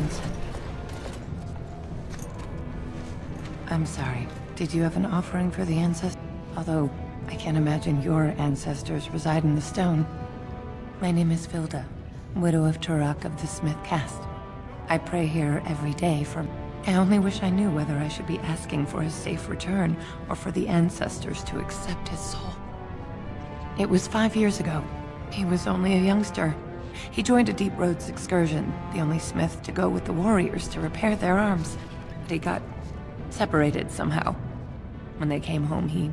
Vincent. I'm sorry. Did you have an offering for the ancestors? Although, I can't imagine your ancestors reside in the stone. My name is Vilda, widow of Turok of the Smith caste. I pray here every day for... I only wish I knew whether I should be asking for his safe return or for the ancestors to accept his soul. It was 5 years ago. He was only a youngster. He joined a Deep Roads excursion, the only smith to go with the warriors to repair their arms. But he got separated somehow. When they came home, he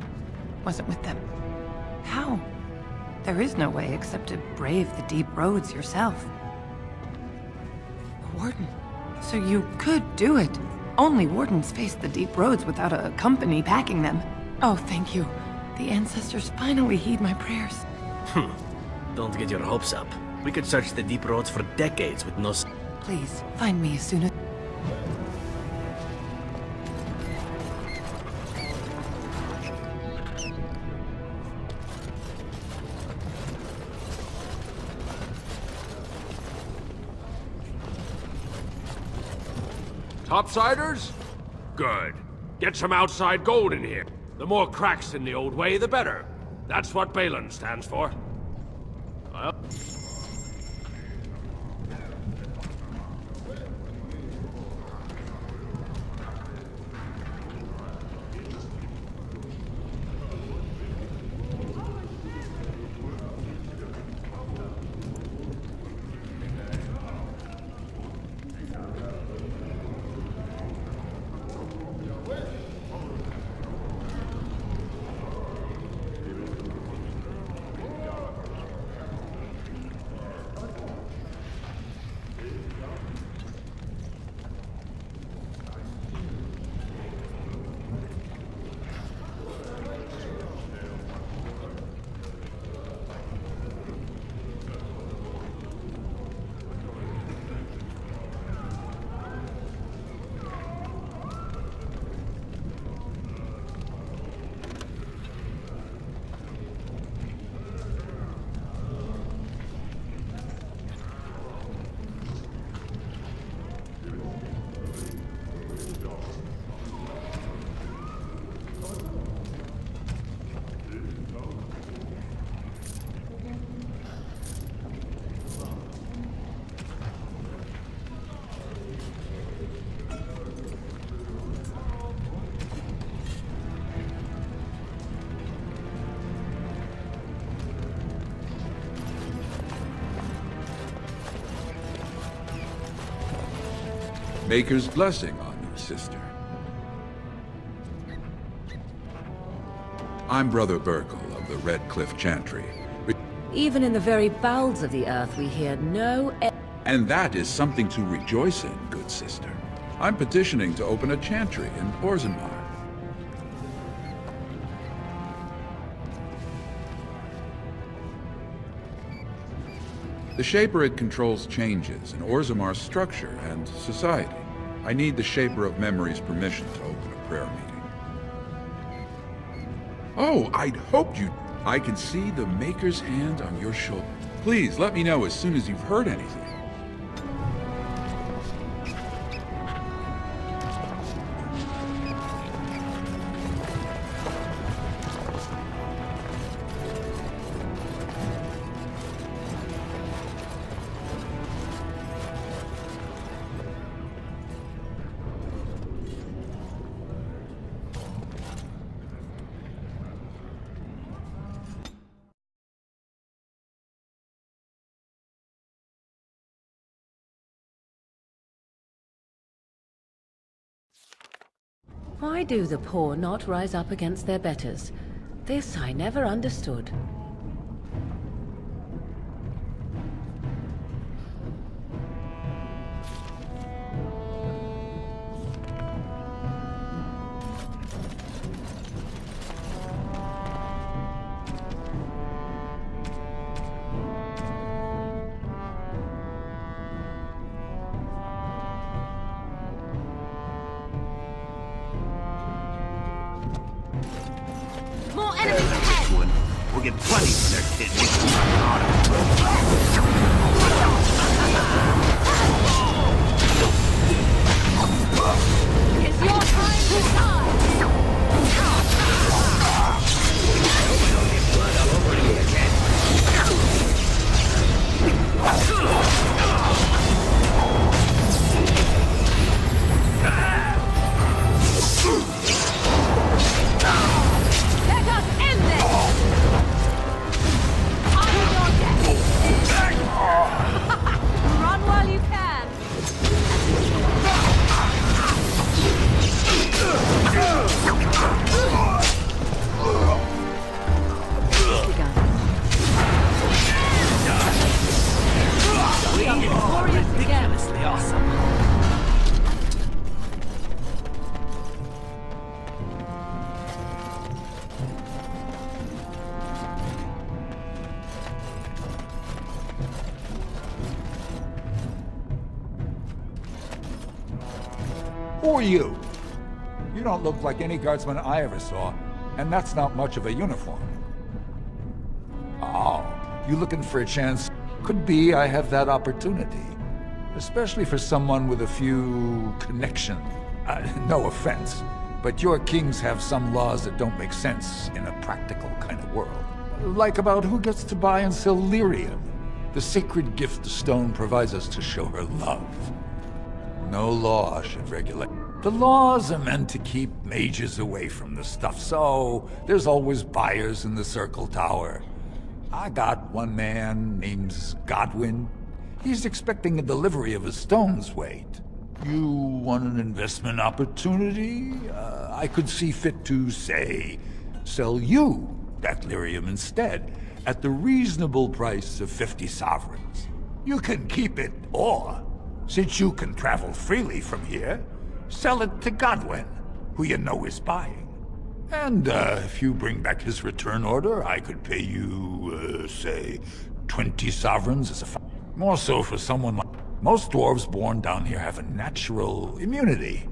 wasn't with them. How? There is no way except to brave the Deep Roads yourself. A warden. So you could do it. Only wardens face the Deep Roads without a company backing them. Oh, thank you. The ancestors finally heed my prayers. Don't get your hopes up. We could search the Deep Roads for decades with no... Please, find me as soon as... Topsiders? Good. Get some outside gold in here. The more cracks in the old way, the better. That's what Balin stands for. Well... Maker's blessing on you, sister. I'm Brother Burkle of the Red Cliff Chantry. Even in the very bowels of the earth, we hear no... And that is something to rejoice in, good sister. I'm petitioning to open a chantry in Orzammar. The Shaperid controls changes in Orzammar's structure and society. I need the Shaper of Memory's permission to open a prayer meeting. Oh, I'd hoped you... I can see the Maker's hand on your shoulder. Please, let me know as soon as you've heard anything. Why do the poor not rise up against their betters? This I never understood. We'll get plenty for their kidneys. Who are you? You don't look like any guardsman I ever saw, and that's not much of a uniform. Oh, you looking for a chance? Could be I have that opportunity. Especially for someone with a few connections. No offense, but your kings have some laws that don't make sense in a practical kind of world. Like about who gets to buy and sell lyrium, the sacred gift the stone provides us to show her love. No law should regulate. The laws are meant to keep mages away from the stuff, so there's always buyers in the Circle Tower. I got one man named Godwin. He's expecting a delivery of a stone's weight. You want an investment opportunity? I could see fit to, say, sell you that lyrium instead, at the reasonable price of 50 sovereigns. You can keep it, or, since you can travel freely from here, sell it to Godwin, who you know is buying. And if you bring back his return order, I could pay you, say, 20 sovereigns as a more so for someone like... Most dwarves born down here have a natural immunity.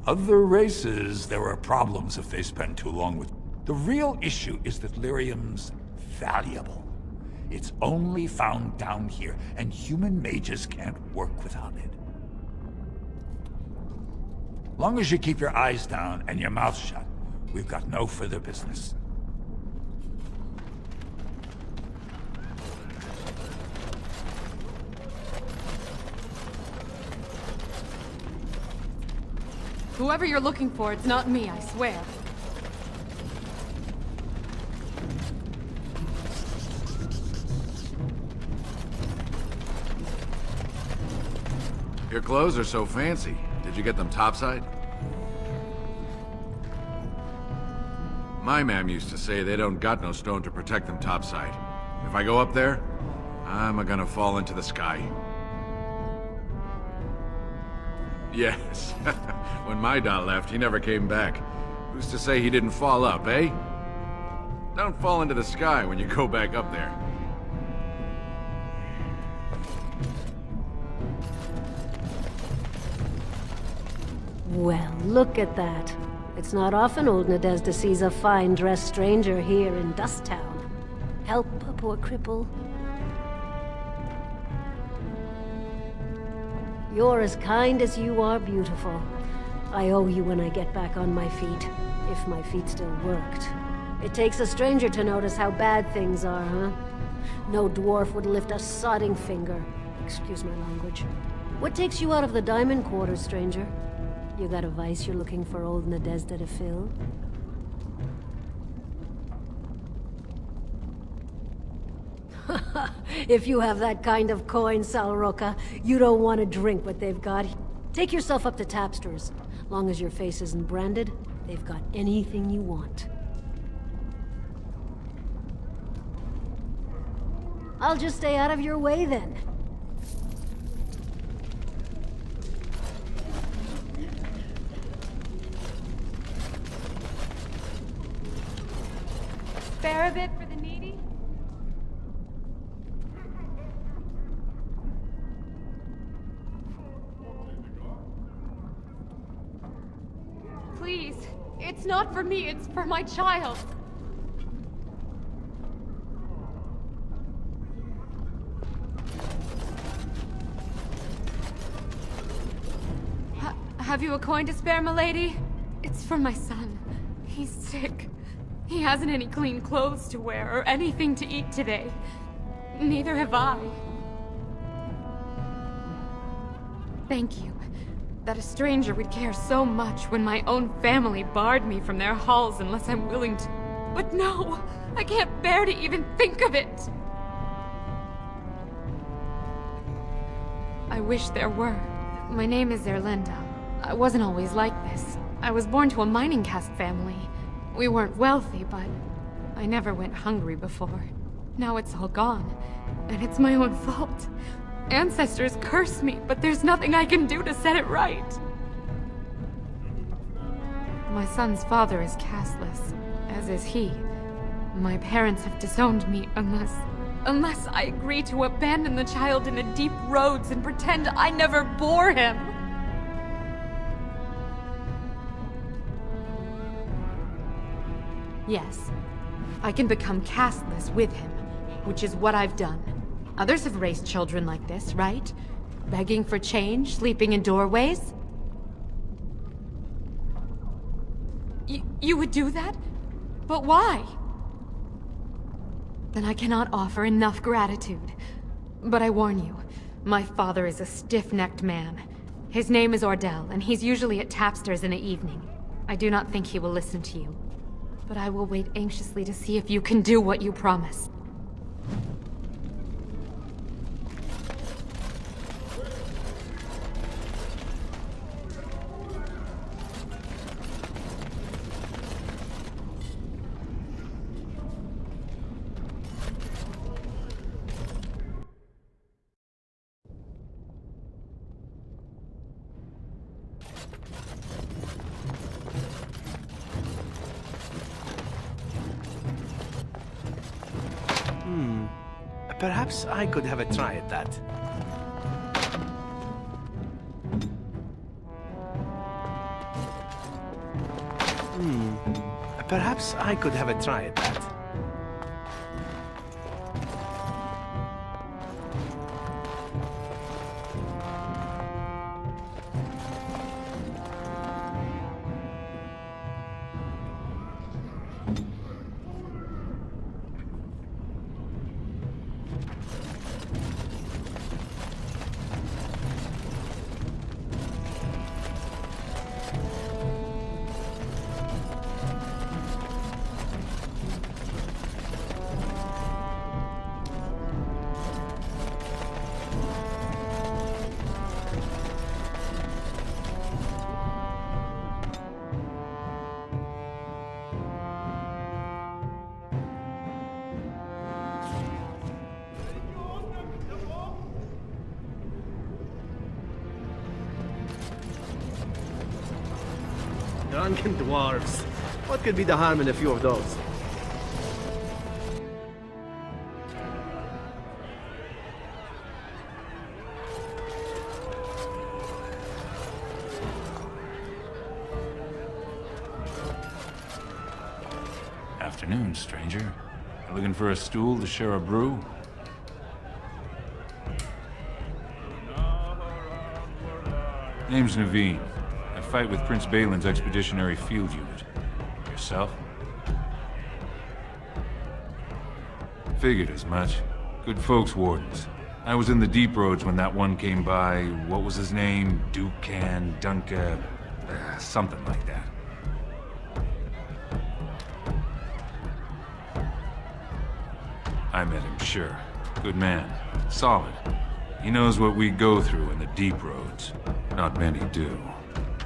Other races, there are problems if they spend too long with... The real issue is that lyrium's valuable. It's only found down here, and human mages can't work without it. Long as you keep your eyes down and your mouth shut, we've got no further business. Whoever you're looking for, it's not me, I swear. Your clothes are so fancy. Did you get them topside? My mam used to say they don't got no stone to protect them topside. If I go up there, I'm gonna fall into the sky. Yes. When my dad left, he never came back. Who's to say he didn't fall up, eh? Don't fall into the sky when you go back up there. Well, look at that. It's not often old Nadezhda sees a fine-dressed stranger here in Dust Town. Help a poor cripple. You're as kind as you are beautiful. I owe you when I get back on my feet, if my feet still worked. It takes a stranger to notice how bad things are, huh? No dwarf would lift a sodding finger. Excuse my language. What takes you out of the Diamond Quarters, stranger? You got a vice you're looking for old Nadezhda to fill? If you have that kind of coin, Salroka, you don't want to drink what they've got. Take yourself up to Tapster's. Long as your face isn't branded, they've got anything you want. I'll just stay out of your way then. Spare a bit for the needy? Please, it's not for me, it's for my child. Have you a coin to spare, milady? It's for my son. He's sick. He hasn't any clean clothes to wear or anything to eat today. Neither have I. Thank you. That a stranger would care so much when my own family barred me from their halls unless I'm willing to. But no! I can't bear to even think of it! I wish there were. My name is Erlinda. I wasn't always like this. I was born to a mining caste family. We weren't wealthy, but I never went hungry before. Now it's all gone, and it's my own fault. Ancestors curse me, but there's nothing I can do to set it right. My son's father is casteless, as is he. My parents have disowned me unless I agree to abandon the child in the deep roads and pretend I never bore him. Yes. I can become castless with him, which is what I've done. Others have raised children like this, right? Begging for change, sleeping in doorways? You would do that? But why? Then I cannot offer enough gratitude. But I warn you, my father is a stiff-necked man. His name is Ordell, and he's usually at Tapster's in the evening. I do not think he will listen to you. But I will wait anxiously to see if you can do what you promised. Perhaps I could have a try at that. Perhaps I could have a try at that. Drunken dwarves. What could be the harm in a few of those? Afternoon, stranger. You looking for a stool to share a brew? Name's Naveen. I fight with Prince Balin's Expeditionary Field Unit. Yourself? Figured as much. Good folks, Wardens. I was in the Deep Roads when that one came by. What was his name? Dukan, Dunka... something like that. I met him, sure. Good man. Solid. He knows what we go through in the Deep Roads. Not many do.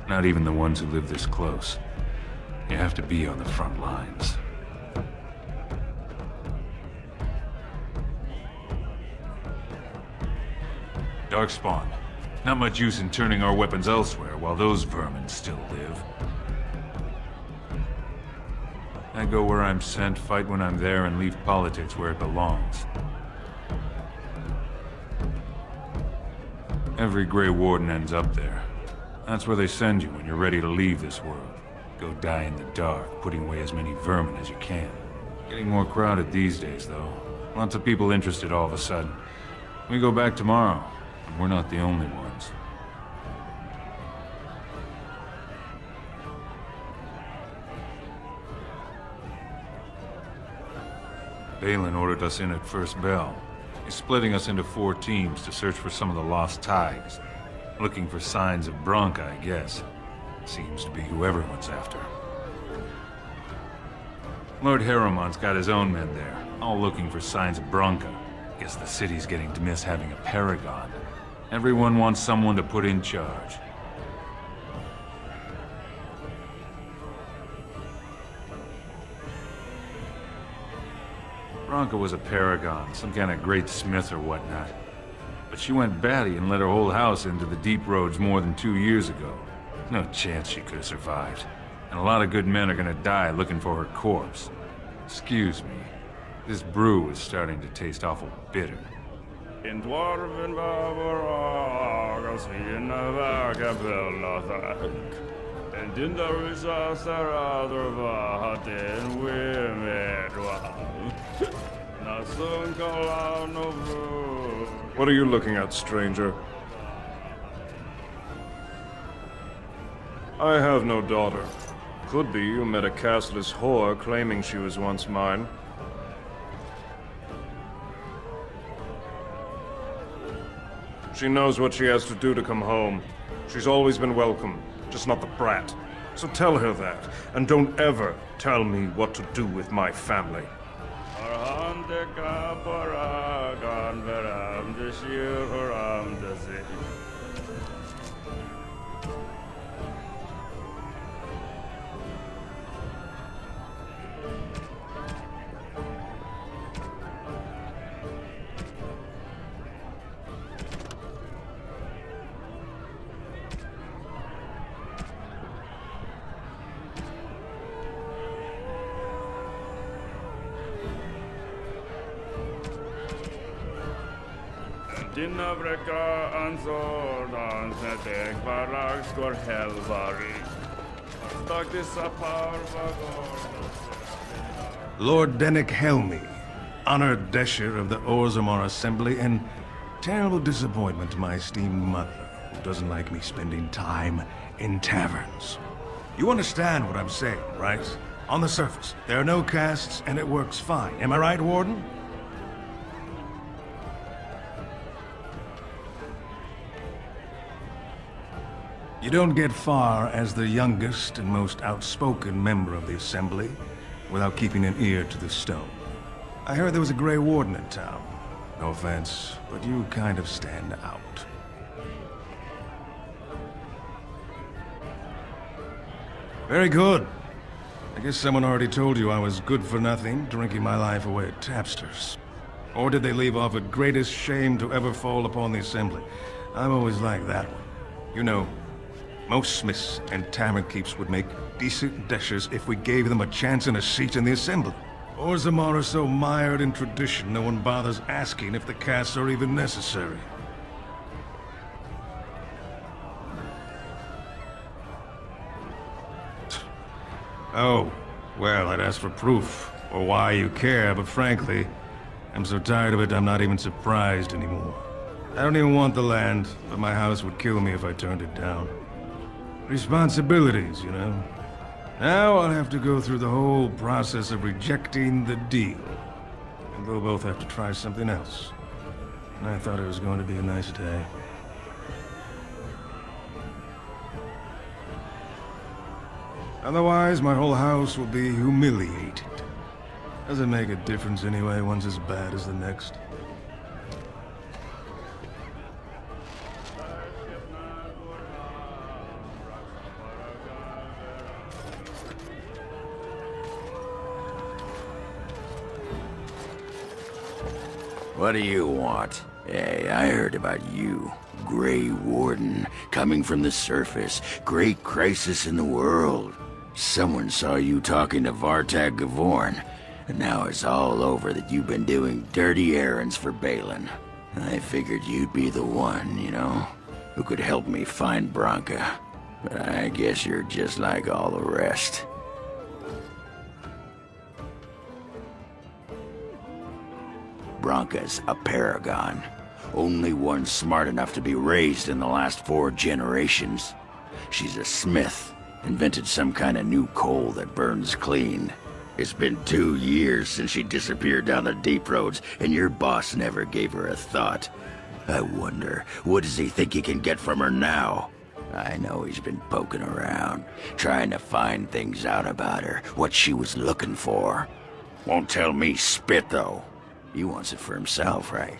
Not even the ones who live this close. You have to be on the front lines. Darkspawn. Not much use in turning our weapons elsewhere while those vermin still live. I go where I'm sent, fight when I'm there, and leave politics where it belongs. Every Grey Warden ends up there. That's where they send you when you're ready to leave this world. Go die in the dark, putting away as many vermin as you can. Getting more crowded these days, though. Lots of people interested all of a sudden. We go back tomorrow, and we're not the only ones. Balin ordered us in at first bell. He's splitting us into 4 teams to search for some of the lost tigers. Looking for signs of Branka, I guess. Seems to be who everyone's after. Lord Harriman's got his own men there, all looking for signs of Branka. Guess the city's getting to miss having a paragon. Everyone wants someone to put in charge. Branka was a paragon, some kind of great smith or whatnot. But she went batty and let her whole house into the Deep Roads more than 2 years ago. No chance she could have survived. And a lot of good men are gonna die looking for her corpse. Excuse me. This brew is starting to taste awful bitter. In dwarven Vavorag, as vi in Vagabella. And in the results there are the What are you looking at, stranger? I have no daughter. Could be you met a castless whore claiming she was once mine. She knows what she has to do to come home. She's always been welcome, just not the brat. So tell her that, and don't ever tell me what to do with my family. Lord Dennick Helmy, honored Desher of the Orzammar Assembly, and terrible disappointment to my esteemed mother, who doesn't like me spending time in taverns. You understand what I'm saying, right? On the surface, there are no castes, and it works fine. Am I right, Warden? You don't get far as the youngest and most outspoken member of the Assembly without keeping an ear to the stone. I heard there was a Grey Warden in town. No offense, but you kind of stand out. Very good. I guess someone already told you I was good for nothing, drinking my life away at tapsters. Or did they leave off at greatest shame to ever fall upon the Assembly? I've always liked that one. You know, most smiths and tavern keeps would make decent deshers if we gave them a chance and a seat in the Assembly. Orzammar are so mired in tradition, no one bothers asking if the castes are even necessary. Oh, well, I'd ask for proof, or why you care, but frankly, I'm so tired of it I'm not even surprised anymore. I don't even want the land, but my house would kill me if I turned it down. Responsibilities, you know. Now I'll have to go through the whole process of rejecting the deal. And they'll both have to try something else. And I thought it was going to be a nice day. Otherwise, my whole house will be humiliated. Doesn't make a difference anyway, one's as bad as the next. What do you want? Hey, I heard about you. Grey Warden, coming from the surface. Great crisis in the world. Someone saw you talking to Vartag Gavorn, and now it's all over that you've been doing dirty errands for Balin. I figured you'd be the one, you know, who could help me find Branka. But I guess you're just like all the rest. Branka's a paragon. Only one smart enough to be raised in the last 4 generations. She's a smith. Invented some kind of new coal that burns clean. It's been 2 years since she disappeared down the deep roads, and your boss never gave her a thought. I wonder, what does he think he can get from her now? I know he's been poking around, trying to find things out about her, what she was looking for. Won't tell me spit, though. He wants it for himself, right?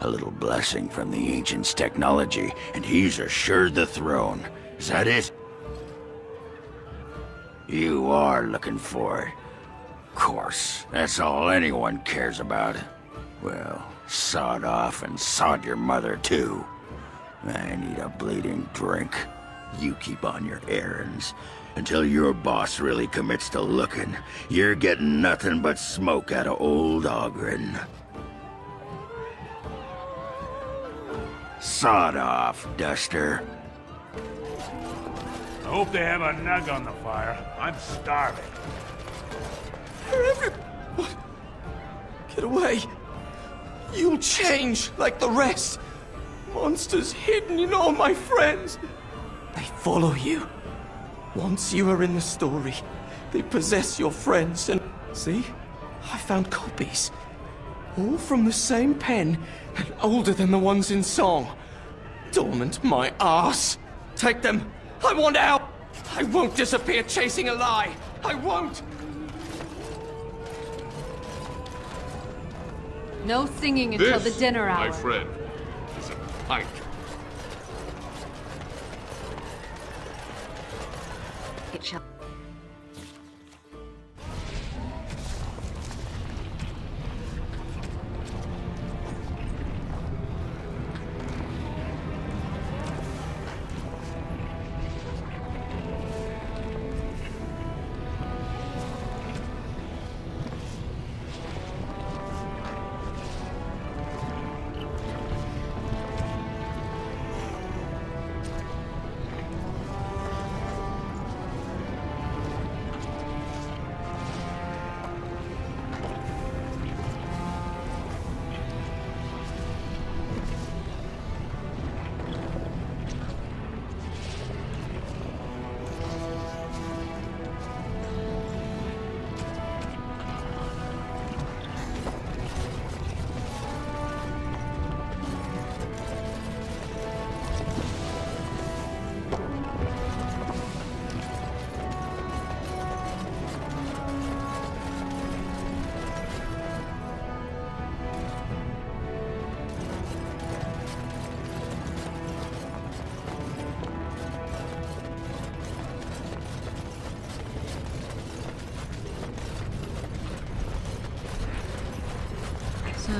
A little blessing from the Ancients' technology, and he's assured the throne. Is that it? You are looking for it. Of course, that's all anyone cares about. Well, sod off and sod your mother, too. I need a bleeding drink. You keep on your errands. Until your boss really commits to looking, you're getting nothing but smoke out of old Oghren. Sod off, Duster. hope they have a nug on the fire. I'm starving. They're everywhere. Get away. You'll change like the rest. Monsters hidden in all my friends. They follow you. Once you are in the story, they possess your friends and... See? I found copies. All from the same pen and older than the ones in song. Dormant my ass. Take them. I want out. I won't disappear chasing a lie. I won't. No singing until the dinner hour. My friend, is a pint. It shall. So,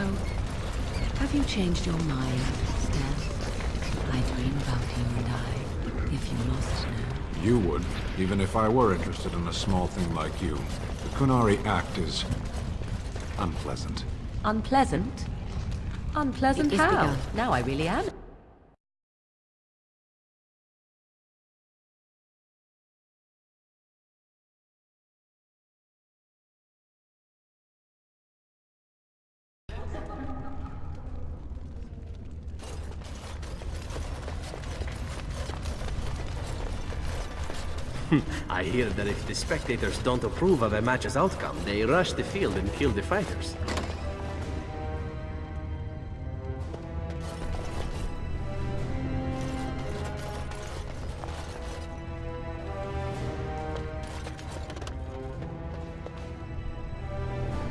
have you changed your mind, Steph? I dream about you and I, if you must know. You would, even if I were interested in a small thing like you. The Kunari Act is... unpleasant. Unpleasant? Unpleasant how? Begun. Now I really am. I hear that if the spectators don't approve of a match's outcome, they rush the field and kill the fighters.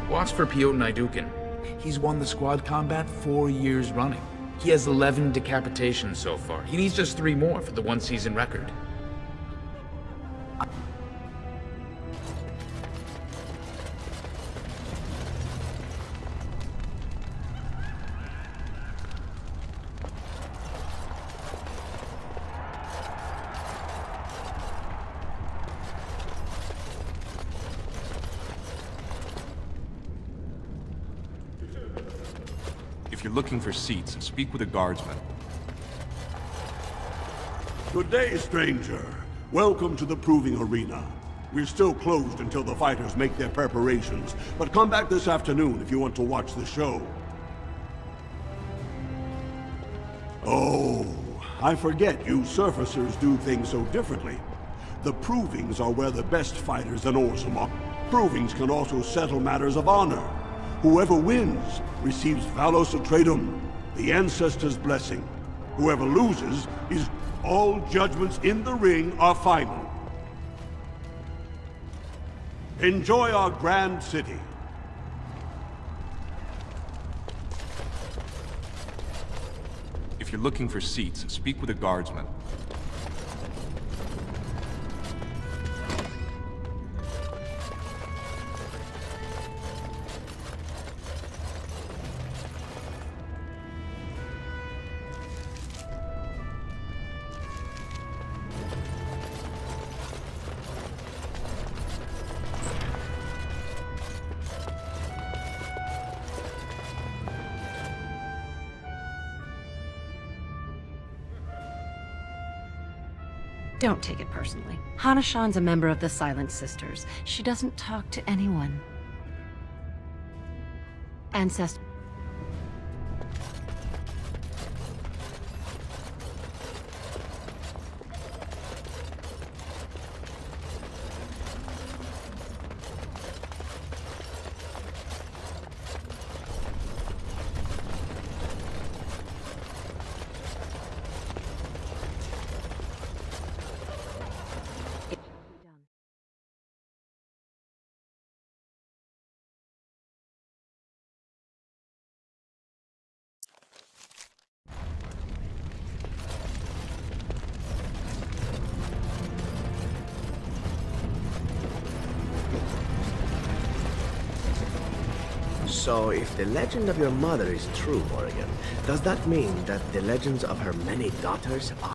Watch for Piotr Naidukin. He's won the squad combat 4 years running. He has 11 decapitations so far. He needs just 3 more for the one-season record. If you're looking for seats, speak with a guardsman. Good day, stranger. Welcome to the Proving Arena. We're still closed until the fighters make their preparations, but come back this afternoon if you want to watch the show. Oh, I forget you surfacers do things so differently. The Provings are where the best fighters in Orzammar. Provings can also settle matters of honor. Whoever wins receives Valos Atreidum, the Ancestor's blessing. Whoever loses is... all judgments in the ring are final. Enjoy our grand city. If you're looking for seats, speak with a guardsman. Don't take it personally. Hana-shan's a member of the Silent Sisters. She doesn't talk to anyone. Ancestor. So, if the legend of your mother is true, Morrigan, does that mean that the legends of her many daughters are...